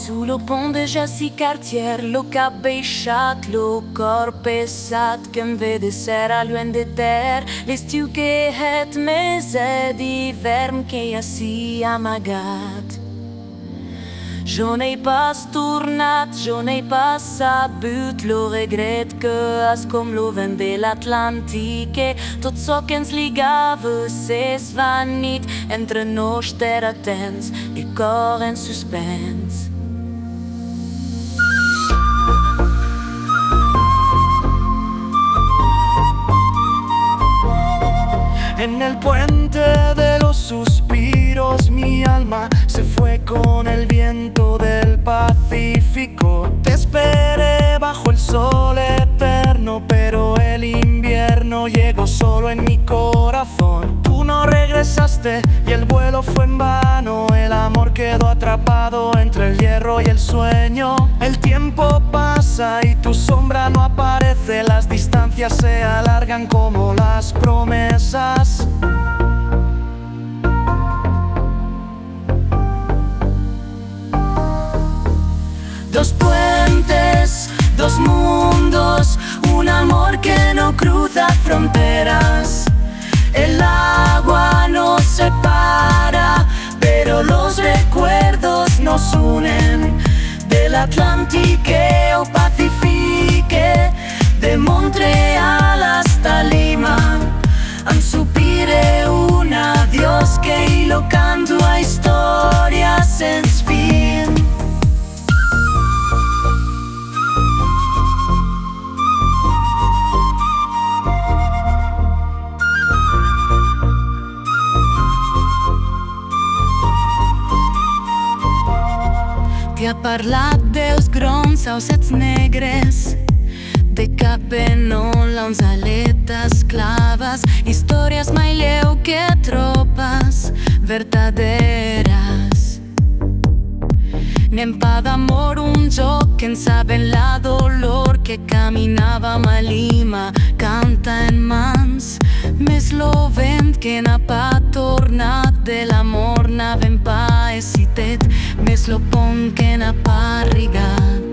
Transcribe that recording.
Sullo pont de Jesse Cartier, lo cap baixat, lo cor pesat que em ve de ser a lluny de ter. L'estiu que het més d'hivern que ja s'hi ha amagat. Jo n'he pas tornat, jo n'he pas sabut lo regret que és com lo vent de l'Atlàntic, que tot çò que ens ligava s'esvanit entre nos terra tens i cor en suspens. En el puente de los suspiros mi alma se fue con el viento del Pacífico. Te esperé bajo el sol eterno, pero el invierno llegó solo en mi corazón. Tú no regresaste y el vuelo fue en vano. El amor quedó atrapado entre el hierro y el sueño. El tiempo pasa y tu sombra no aparece. Las distancias se alargan como las promesas. Dos puentes, dos mundos, un amor que no cruza fronteras. El agua nos separa, pero los recuerdos nos unen. Del Atlántico o Pacífico, de Montreal hasta Lima, en sospire un adiós que hilo canto a historias sense fin. Que ha parlat dels grons ausets negres, de capenolons, aletes claves, històries mai lleu que tropes verdaderes. N'hem pa d'amor, un joc que ens saben la dolor, que caminàvem a Lima, canta en mans. Més lo vent que n'ha pa tornat, de l'amor n'havem pa hesitat, més lo pont que n'ha pa arribat.